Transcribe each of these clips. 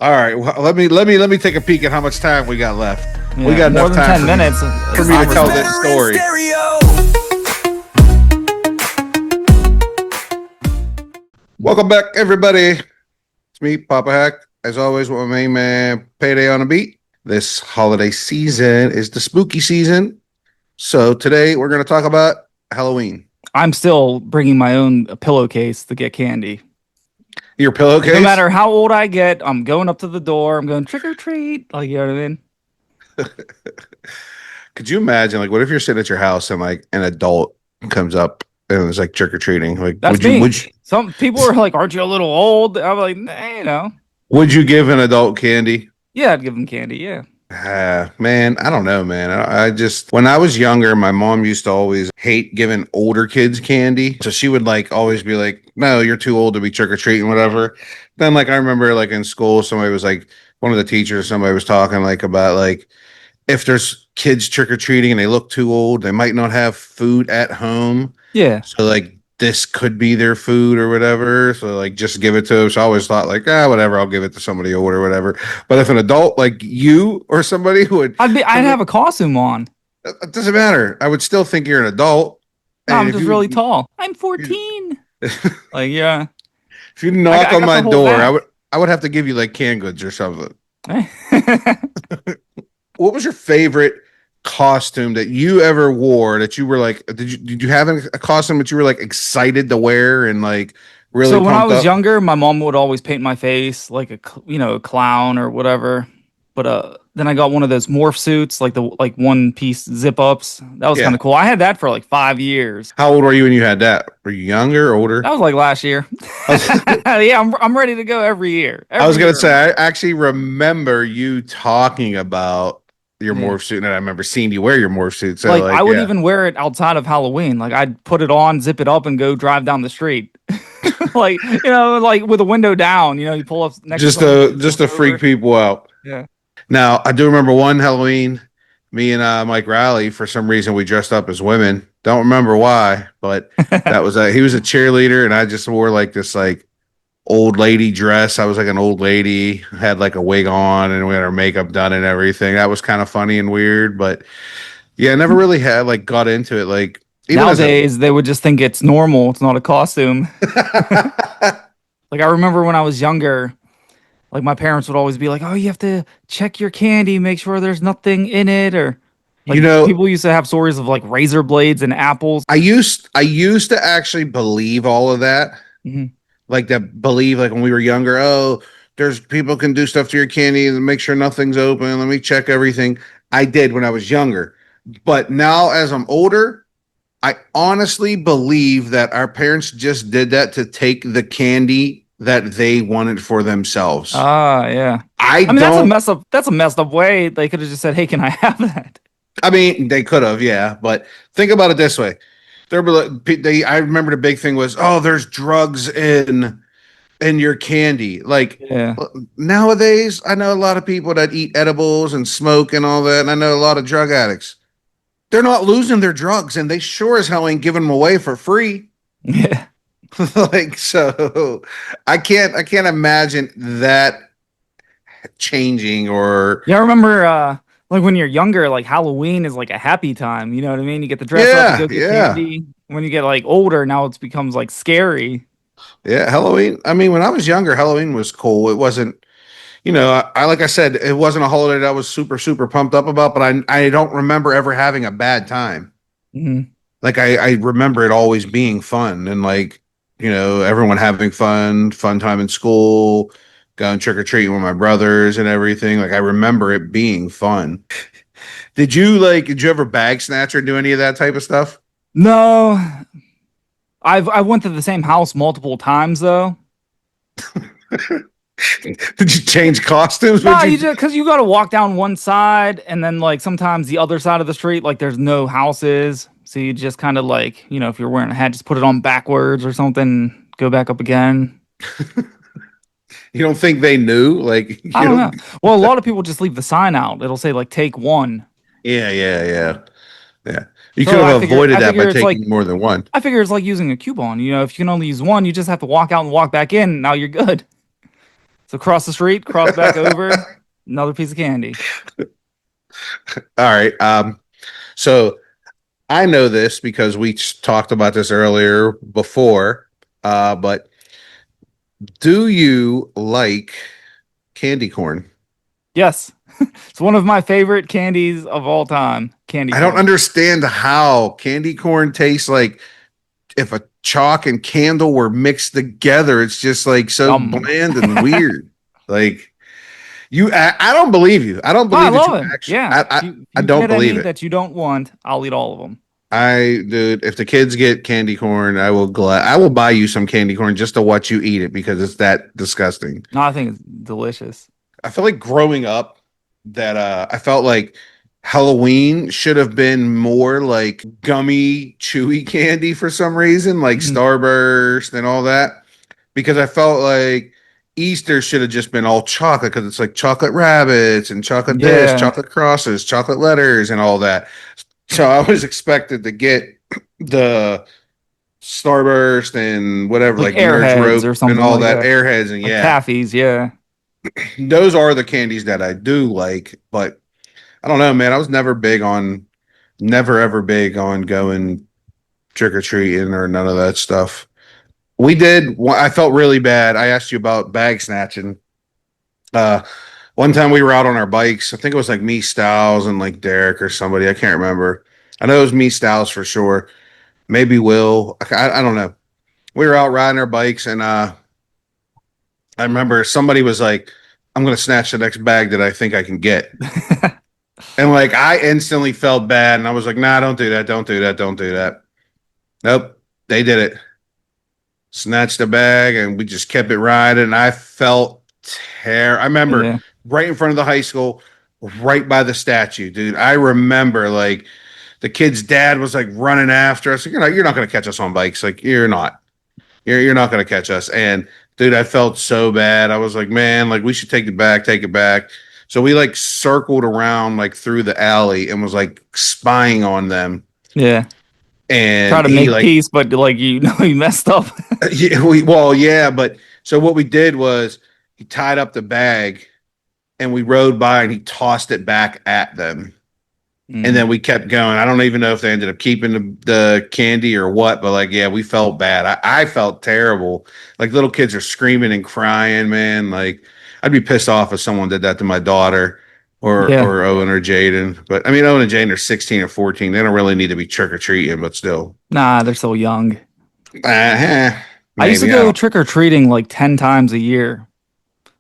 All right, well, let me take a peek at how much time we got left. Yeah, We got more enough than time 10 minutes. for me to tell this story. Welcome back, everybody. It's me, Poppahack, as always, with my main man, Payday on the Beat. This holiday season is the spooky season. So today we're going to talk about Halloween. I'm still bringing my own pillowcase to get candy. Your pillowcase? No matter how old I get, I'm going up to the door. I'm going trick or treat. Like, you know what I mean? Could you imagine, like, what if you're sitting at your house and, like, an adult comes up and it's like trick or treating? Like, That's me. Some people are like, "Aren't you a little old?" I'm like, nah, Would you give an adult candy? Yeah, I'd give them candy. Yeah. Man, I don't know, man. I just, when I was younger, my mom used to always hate giving older kids candy. So she would like always be like, no, you're too old to be trick or treating, whatever. Then, like, I remember like in school, somebody was like, one of the teachers, somebody was talking like about like, if there's kids trick or treating and they look too old, they might not have food at home. Yeah. So like, this could be their food or whatever. So like, just give it to them. So I always thought like, whatever, I'll give it to somebody old or whatever. But if an adult like you or somebody would, I'd have a costume on. it doesn't matter. I would still think you're an adult. No, I'm just really tall. I'm 14. Like, yeah. If you knock on my door, back. I would have to give you like canned goods or something. What was your favorite costume that you ever wore that you were like, did you have a costume that you were like excited to wear and like really? So when I was younger, my mom would always paint my face like a clown or whatever. But then I got one of those morph suits, like the one piece zip ups. That was kind of cool. I had that for like 5 years. How old were you when you had that? Were you younger or older? That was like last year. Yeah, I'm ready to go every year. I was gonna say, I actually remember you talking about your morph suit, and I remember seeing you wear your morph suit. So like I would even wear it outside of Halloween. Like I'd put it on, zip it up, and go drive down the street. Like, like with a window down. You pull up next just to freak people out. Yeah. Now I do remember one Halloween, me and Mike Rowley, for some reason we dressed up as women. Don't remember why, but that was he was a cheerleader, and I just wore like this like old lady dress. I was like an old lady, had like a wig on, and we had our makeup done and everything. That was kind of funny and weird, but yeah, I never really had like got into it. Like nowadays, they would just think it's normal. It's not a costume. Like I remember when I was younger, like my parents would always be like, "Oh, you have to check your candy, make sure there's nothing in it," or like, people used to have stories of like razor blades and apples. I used to actually believe all of that. Mm-hmm. Like that believe like when we were younger, oh, there's people can do stuff to your candy and make sure nothing's open. Let me check everything. I did when I was younger. But now as I'm older, I honestly believe that our parents just did that to take the candy that they wanted for themselves. Yeah. I mean, that's a messed up way. They could have just said, "Hey, can I have that?" I mean, they could have, yeah. But think about it this way. I remember the big thing was, oh, there's drugs in your candy. Like nowadays, I know a lot of people that eat edibles and smoke and all that, and I know a lot of drug addicts. They're not losing their drugs, and they sure as hell ain't giving them away for free. Yeah. Like, so I can't imagine that changing. Or I remember like when you're younger, like Halloween is like a happy time. You know what I mean? You get the dress up, you go get candy. When you get like older, now it becomes like scary. Yeah, Halloween. I mean, when I was younger, Halloween was cool. It wasn't, I like I said, it wasn't a holiday that I was super, super pumped up about, but I don't remember ever having a bad time. Mm-hmm. Like I remember it always being fun and like, everyone having fun time in school, going trick or treating with my brothers and everything. Like I remember it being fun. Did you ever bag snatch or do any of that type of stuff? No. I went to the same house multiple times though. Did you change costumes? No, because you got to walk down one side, and then like sometimes the other side of the street, like there's no houses, so you just kind of like, if you're wearing a hat, just put it on backwards or something, go back up again. You don't think they knew? Like, I don't know. Well, a lot of people just leave the sign out. It'll say like take one. Yeah. You could have avoided that by taking more than one. I figure it's like using a coupon. If you can only use one, you just have to walk out and walk back in. Now you're good. So cross the street, cross back over, another piece of candy. All right. So I know this because we talked about this earlier before. But do you like candy corn? Yes. It's one of my favorite candies of all time. Candy I don't corn. understand how candy corn tastes like if a chalk and candle were mixed together. It's just like so Yum. bland and weird. Like I don't believe you. I don't Oh, I believe that you love it. actually. Yeah. If I you don't get believe any it. that you don't want, I'll eat all of them. Dude, if the kids get candy corn, I will buy you some candy corn just to watch you eat it because it's that disgusting. No, I think it's delicious. I feel like growing up that I felt like Halloween should have been more like gummy, chewy candy for some reason, like Mhm. Starburst and all that. Because I felt like Easter should have just been all chocolate because it's like chocolate rabbits and chocolate this, Yeah. chocolate crosses, chocolate letters, and all that. So I was expected to get the Starburst and whatever, Like like Nerds airheads or Rope and something all like that, that. Airheads, and Like yeah, taffies, yeah. those are the candies that I do like. But I don't know, man. I was never ever big on going trick or treating or none of that stuff. We did. I felt really bad. I asked you about bag snatching. Uh, One time we were out on our bikes. I think it was like me, Styles, and like Derek or somebody. I can't remember. I know it was me, Styles for sure. Maybe Will. I don't know. We were out riding our bikes, and I remember somebody was like, "I'm gonna snatch the next bag that I think I can get." And like I instantly felt bad, and I was like, "Nah, don't do that. Don't do that. Don't do that." Nope, they did it. Snatched the bag, and we just kept it riding. And I felt I remember Yeah. right in front of the high school, right by the statue, dude. I remember like the kid's dad was like running after us. You're not going to catch us on bikes. Like you're not. You're not going to catch us. And dude, I felt so bad. I was like, man, like we should take it back, take it back. So we like circled around like through the alley and was like spying on them. Yeah. Try And to he make like, peace, but like you know you messed up. yeah, well, yeah, but so what we did was he tied up the bag and we rode by and he tossed it back at them. And Mm. then we kept going. I don't even know if they ended up keeping the candy or what, but like, yeah, we felt bad. I felt terrible. Like little kids are screaming and crying, man. Like I'd be pissed off if someone did that to my daughter Yeah. or Owen or Jaden. But I mean, Owen and Jaden are 16 or 14. They don't really need to be trick or treating, but still, Nah, they're so young. I used to maybe I go don't. trick or treating like 10 times a year.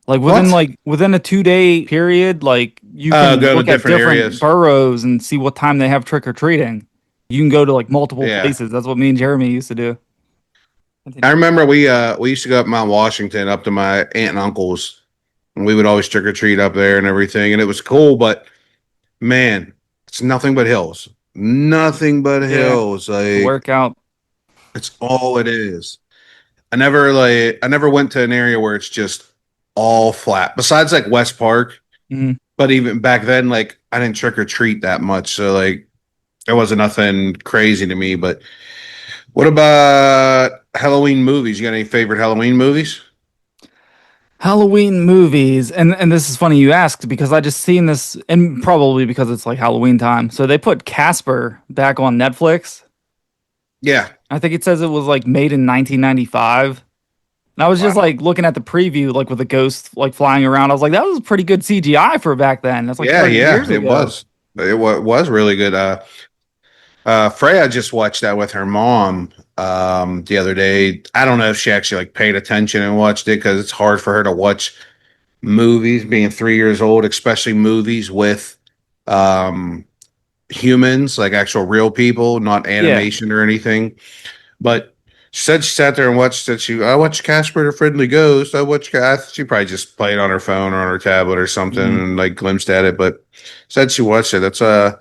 What? Like within a 2 day period, like you can Go to look at different different areas. boroughs and see what time they have trick or treating. You can go to like multiple Yeah. places. That's what me and Jeremy used to do. I Continue. remember we used to go up Mount Washington up to my aunt and uncle's, and we would always trick or treat up there and everything, and it was cool. But man, it's nothing but hills, nothing but Yeah, hills. the Like workout. it's all it is. I never went to an area where it's just all flat. Besides like West Park, Mhm. but even back then, like I didn't trick or treat that much, so like it wasn't nothing crazy to me. But what about Halloween movies? You got any favorite Halloween movies? Halloween movies, and this is funny you asked because I just seen this, and probably because it's like Halloween time. So they put Casper back on Netflix. Yeah. I think it says it was like made in 1995. And I was just Wow. like looking at the preview, like with the ghost like flying around. I was like, that was pretty good CGI for back then. That's like Yeah, 30 yeah, years it ago. was. Was really good. Freya just watched that with her mom the other day. I don't know if she actually like paid attention and watched it because it's hard for her to watch movies being 3 years old, especially movies with um humans, like actual real people, not Yeah. animation or anything. But she said she sat there and watched it. I watched Casper the Friendly Ghost. She probably just played on her phone or on her tablet or something Mhm. and like glimpsed at it, but said she watched it. I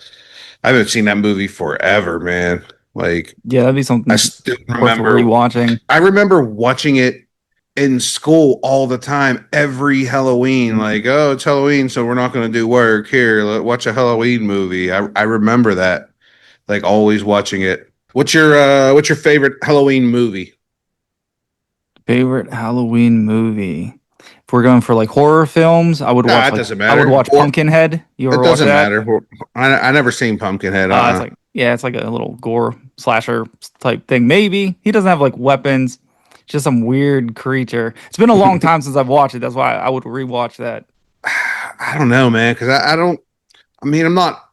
haven't seen that movie forever, man. Like Yeah, that'd be I something still worth remember rewatching. I remember watching it in school all the time, every Halloween. Mhm. Like, oh, it's Halloween, so we're not going to do work. Here, watch a Halloween movie. I remember that, like always watching it. What's your favorite Halloween movie? Favorite Halloween movie? if we're going for like horror films, I would Nah, watch it like doesn't I would matter. watch Or Pumpkinhead. You it ever watch doesn't that? matter. I never seen Pumpkinhead. It's like yeah, it's like a little gore slasher type thing. Maybe he doesn't have like weapons, just some weird creature. It's been a long time since I've watched it. That's why I would rewatch that. I don't know, man, because I don't. I mean, I'm not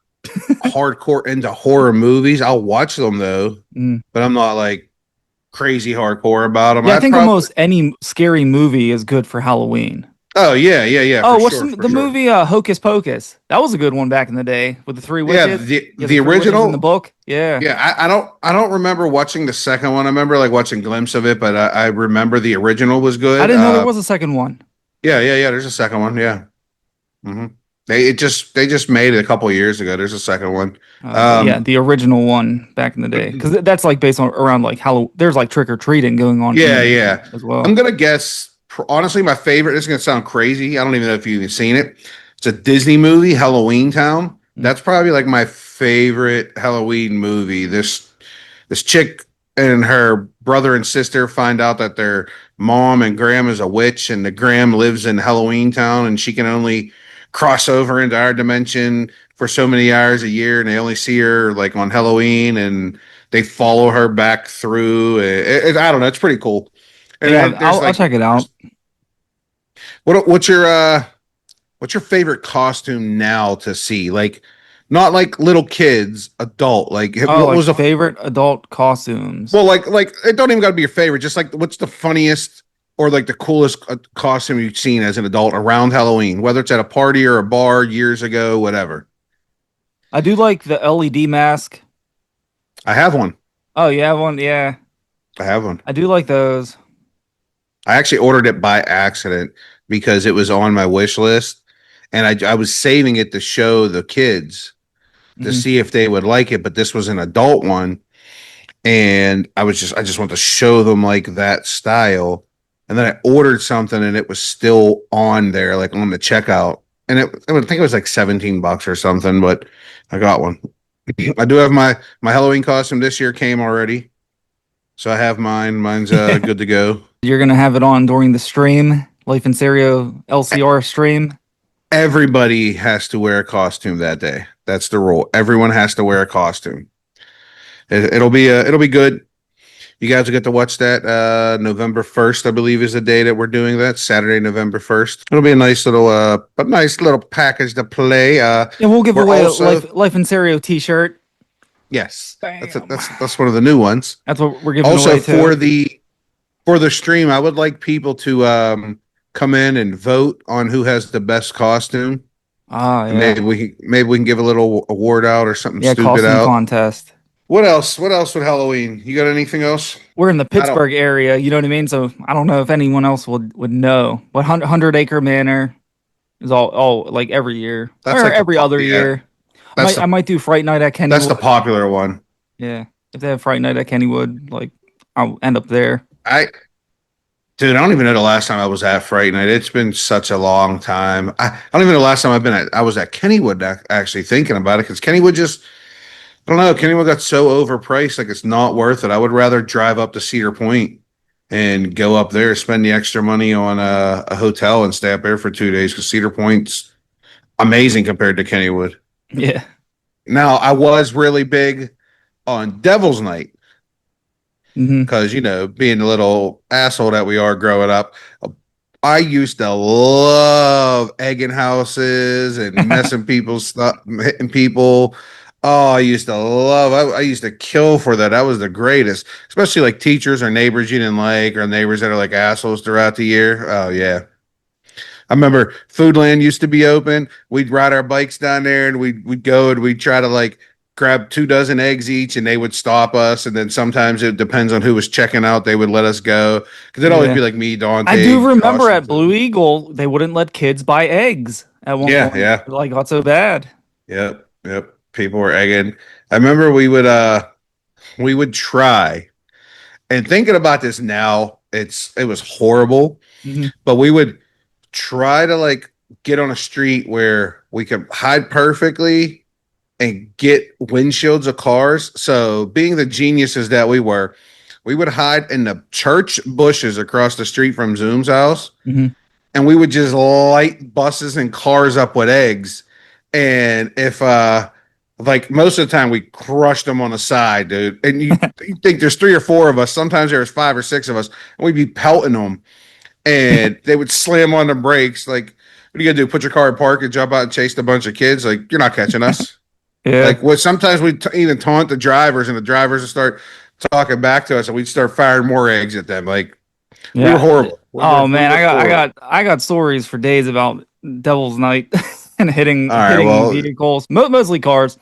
hardcore into horror movies. I'll watch them though, Mm. but I'm not like crazy hardcore about them. Yeah, I I'd think probably. almost any scary movie is good for Halloween. Oh yeah, Oh, for what's sure, for the sure. movie Hocus Pocus? That was a good one back in the day with the three Yeah, witches. Yeah, the the three witches in the original. book. Yeah. Yeah, I don't remember watching the second one. I remember like watching a glimpse of it, but I remember the original was I good. didn't know there was a second one. Yeah. There's a second one. Yeah. hmm they just made it a couple years ago. There's a second one. Yeah, Um, the original one back in the day, because that's like based on around like Halloween. There's like trick or treating going on in the movie yeah. as well. I'm gonna guess. Honestly, my favorite. This is gonna sound crazy. I don't even know if you've even seen it. It's a Disney movie, Halloween Town. Mm. That's probably like my favorite Halloween movie. This chick and her brother and sister find out that their mom and Graham is a witch, and the Graham lives in Halloween Town, and she can only cross over into our dimension for so many hours a year, and they only see her like on Halloween, and they follow her back through. I don't know, it's pretty cool. And Yeah, then there's I'll like, check it out. what's your favorite costume now to see? Like, not like little kids, adult. Like, Oh, what like was a favorite adult costumes. well, like it don't even got to be your favorite. Just like what's the funniest or like the coolest costume you've seen as an adult around Halloween, whether it's at a party or a bar years ago, whatever. I do like the LED mask. I have one. Oh, you have one? Yeah, I have one. I do like those. I actually ordered it by accident because it was on my wish list, and I was saving it to show the kids to Mhm. see if they would like it. But this was an adult one, and I just want to show them like that style. And then I ordered something, and it was still on there, like on the checkout, and I would think it was like $17 or something, but I got one. I do have my Halloween costume this year came already, so I have mine. Mine's good to go. You're gonna have it on during the stream, Life in Stereo LCR stream. Everybody has to wear a costume that day. That's the rule. Everyone has to wear a costume. It'll be good. You guys will get to watch that November 1st, I believe, is the day that we're doing that. Saturday, November 1st. It'll be a nice little package to play. Yeah, we'll give We're away a also Life in Stereo T-shirt. yes, Bam. that's one of the new ones. That's what we're giving Also away too. for the stream, I would like people to come in and vote on who has the best costume. Ah, And yeah, maybe we can give a little award out or something yeah, stupid costume out. contest. What else? What else with Halloween? You got anything else? We're in the I don't. Pittsburgh area, you know what I mean? So I don't know if anyone else would know. What Hundred Acre Manor is all like every year That's or like every other year. that's I the might do Fright Night at that's the Kennywood. popular one. Yeah, if they have Fright Night at Kennywood, like I'll end up there. I Dude, I don't even know the last time I was at Fright Night. It's been such a long time. I don't even know the last time I was at Kennywood actually thinking about it because Kennywood just I don't know. Kennywood got so overpriced, like it's not worth it. I would rather drive up to Cedar Point and go up there, spend the extra money on a hotel and stay up there for 2 days because Cedar Point's amazing compared to Kennywood. Yeah. Now, I was really big on Devil's Night Hmm. because, being the little asshole that we are growing up, I used to love egging houses and messing people's stuff, hitting people. Oh, I used to love. I used to kill for that. That was the greatest, especially like teachers or neighbors you didn't like, or neighbors that are like assholes throughout the year. Oh yeah, I remember Foodland used to be open. We'd ride our bikes down there, and we'd go and we'd try to like grab 2 dozen eggs each, and they would stop us. And then sometimes it depends on who was checking out, they would let us go because it'd always Yeah. be like me, I Dante, do remember Josh, at Blue Eagle, they wouldn't let kids buy eggs at one yeah, point. yeah. It like got so bad. Yep. People were egging. I remember we would try and thinking about this now, it was horrible, Hmm. but we would try to like get on a street where we could hide perfectly and get windshields of cars. So being the geniuses that we would hide in the church bushes across the street from Zoom's house. Hmm. and we would just light buses and cars up with eggs. And if like most of the time we crushed them on the side, dude. And you think there's 3 or 4 of us. Sometimes there's 5 or 6 of us, and we'd be pelting them, and they would slam on the brakes. Like, what are you gonna do? Put your car in park and jump out and chase a bunch of kids? Like, you're not catching us. Yeah. Like, what? Sometimes we even taunt the drivers, and the drivers would start talking back to us, and we'd start firing more eggs at them. Like, we were Yeah. horrible. Oh man, We were horrible. I got stories for days about Devil's Night and All right. hitting Well, vehicles, mostly cars.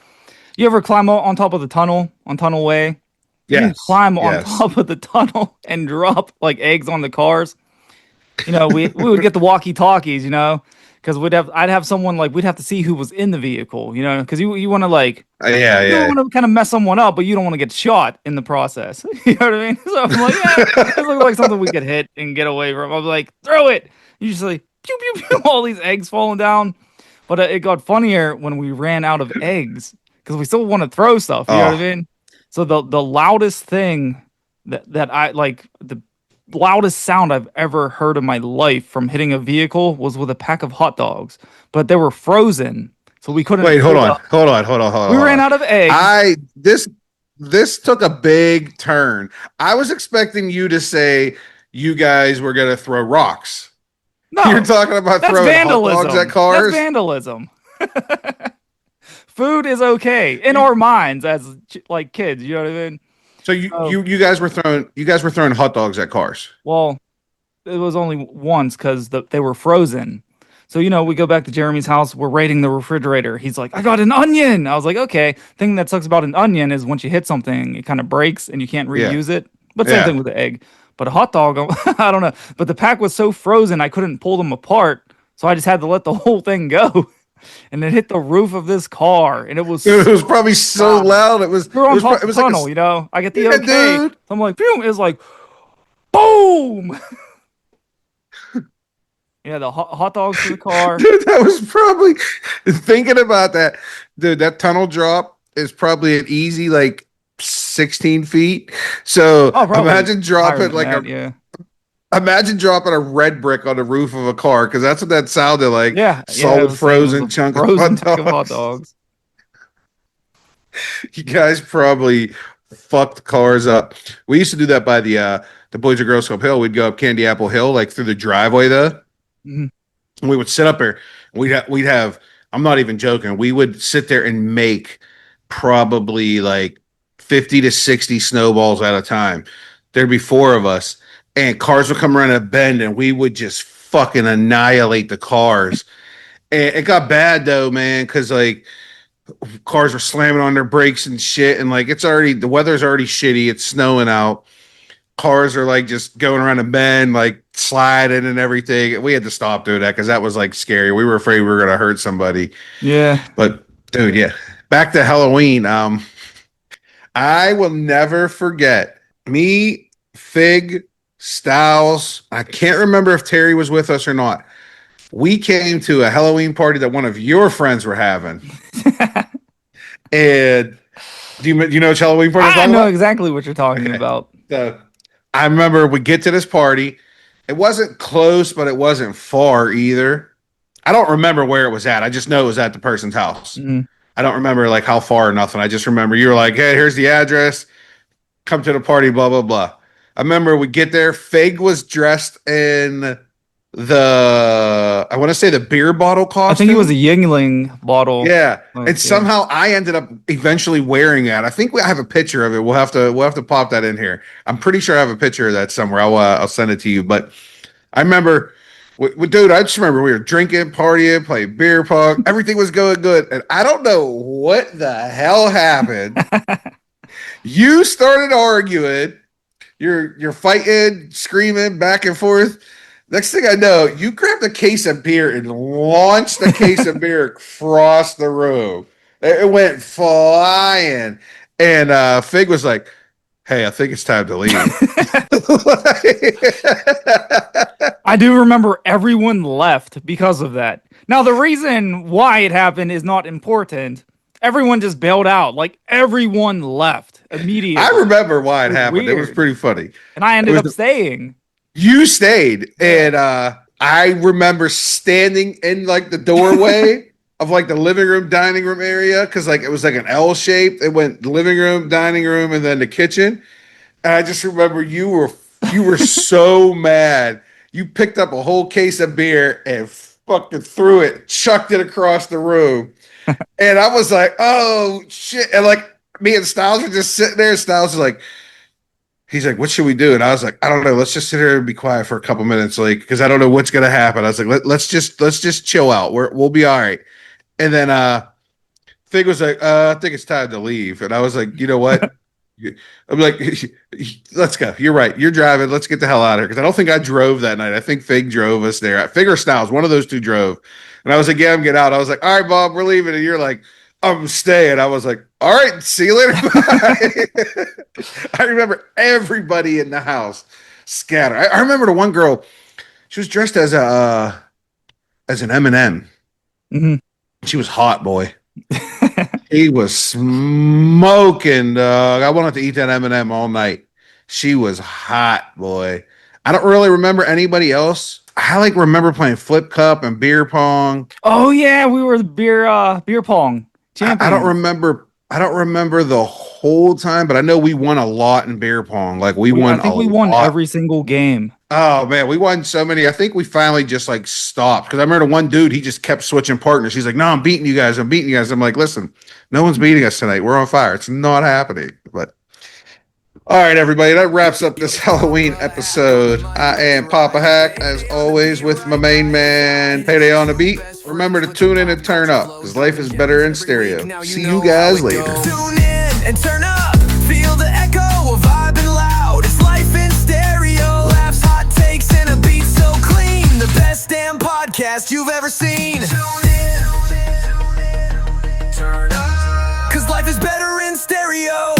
You ever climb on top of the tunnel on Tunnel Way? You can yes, climb on yes. top of the tunnel and drop like eggs on the cars. We would get the walkie talkies, because I'd have someone like we'd have to see who was in the vehicle, because you want to like Yeah, you don't yeah. want to kind of mess someone up, but you don't want to get shot in the process. You know what I mean? So I'm like, yeah, this looks like something we could hit and get away from. I'm like, throw it. You just like pew pew pew, all these eggs falling down. But it got funnier when we ran out of eggs because we still want to throw stuff. You know what Oh, I mean? So the loudest thing that I like the loudest sound I've ever heard in my life from hitting a vehicle was with a pack of hot dogs, but they were frozen, so we couldn't wait, hold pull on, up. hold on, hold on, hold on, We hold ran on. out of eggs. I this took a big turn. I was expecting you to say you guys were gonna throw rocks. You're No, talking about that's throwing hot dogs at vandalism. That's cars. vandalism. Food is okay in You, our minds as like kids. You know what I mean? so you Oh, you you guys were throwing hot dogs at cars. well, it was only once because they were frozen. So we go back to Jeremy's house. We're raiding the refrigerator. He's like, "I got an onion." I was like, "Okay." Thing that sucks about an onion is once you hit something, it kind of breaks and you can't Yeah, reuse it. But same thing yeah. with the egg. But a hot dog, I don't know. But the pack was so frozen, I couldn't pull them apart. So I just had to let the whole thing go. And it hit the roof of this car, and it was Dude, it was so probably so loud. loud. We were on top It of the was like a tunnel. I get the yeah, okay. So dude. I'm like, boom! It's like, boom! Yeah, the hot dogs to the car. Dude, that was probably thinking about that. Dude, that tunnel drop is probably an easy like 16 feet. So Oh, probably imagine higher dropping than like that. a Yeah, imagine dropping a red brick on the roof of a car because that's what that sounded like. yeah, yeah. It Solid was the same. It was frozen a chunk of frozen hot pack of hot dogs. dogs. You guys probably fucked cars up. We used to do that by the Boys and Girls Club Hill. We'd go up Candy Apple Hill, like through the driveway though. Mhm. And we would sit up there. We'd have. I'm not even joking. We would sit there and make probably like 50 to 60 snowballs at a time. There'd be 4 of us, and cars would come around a bend, and we would just fucking annihilate the cars. And it got bad though, man, because like cars were slamming on their brakes and shit, and like the weather's already shitty. It's snowing out. Cars are like just going around a bend, like sliding and everything. We had to stop doing that because that was like scary. We were afraid we were gonna hurt somebody. Yeah. But dude, yeah. Back to Halloween. I will never forget me, Fig, Styles. I can't remember if Terry was with us or not. We came to a Halloween party that one of your friends were having. And do you know which Halloween party I'm I talking know about? exactly what you're talking Okay. about. So I remember we get to this party. It wasn't close, but it wasn't far either. I don't remember where it was at. I just know it was at the person's house. Mhm. I don't remember like how far or nothing. I just remember you were like, "Hey, here's the address. Come to the party." Blah blah blah. I remember we get there. Fig was dressed in I want to say the beer bottle I think it was a costume. Yingling bottle. Yeah, Like, and yeah. somehow I ended up eventually wearing that. I think I have a picture of it. We'll have to pop that in here. I'm pretty sure I have a picture of that somewhere. I'll send it to you. But I remember, dude, I just remember we were drinking, partying, playing beer pong. Everything was going good, and I don't know what the hell happened. You started arguing. You're fighting, screaming back and forth. Next thing I know, you grabbed a case of beer and launched the case of beer across the room. It went flying. And Fig was like, "Hey, I think it's time to leave." I do remember everyone left because of that. Now, the reason why it happened is not important. Everyone just bailed out. Like, everyone left I immediately. remember why It it was happened. It was weird. pretty funny. And I It ended was up staying. You stayed, Yeah. and I remember standing in like the doorway of like the living room, dining room area because like it was like an L shape. It went living room, dining room, and then the kitchen. And I just remember you were so mad. You picked up a whole case of beer and fucking threw it, chucked it across the room. And I was like, oh shit. And like me and Styles were just sitting there. Styles was like, he's like, what should we do? And I was like, I don't know. Let's just sit here and be quiet for a couple minutes, like, because I don't know what's gonna happen. I was like, let's just chill out. We'll be all right. And then Fig was like, I think it's time to leave. And I was like, you know what? I'm like, let's go. You're right. You're driving. Let's get the hell out of here. Because I don't think I drove that night. I think Fig drove us there. Fig or Styles, one of those two drove. And I was like, yeah, I'm getting out. I was like, all right, Bob, we're leaving. And you're like, I'm staying. I was like, all right, see you later. Bye. I remember everybody in the house scatter. I remember the one girl, she was dressed as an M&M. Mm-hmm. She was hot, boy. He was smoking, dog. I wanted to eat that M&M all night. She was hot, boy. I don't really remember anybody else. I like remember playing flip cup and beer pong. Oh yeah, we were the beer pong champions. I don't remember the whole time, but I know we won a lot in beer pong. Like we won. I think we won every single game. Oh man, we won so many. I think we finally just like stopped because I remember one dude. He just kept switching partners. He's like, "No, I'm beating you guys. I'm beating you guys." I'm like, "Listen, no one's beating us tonight. We're on fire. It's not happening." But all right, everybody, that wraps up this Halloween episode. I am Poppahack, as always, with my main man, Payday on the Beat. Remember to tune in and turn up, because life is better in stereo. See you guys later. Tune in and turn up. Feel the echo of vibing loud. It's life in stereo. Laughs, hot takes, and a beat so clean. The best damn podcast you've ever seen. Tune in, turn up. Because life is better in stereo.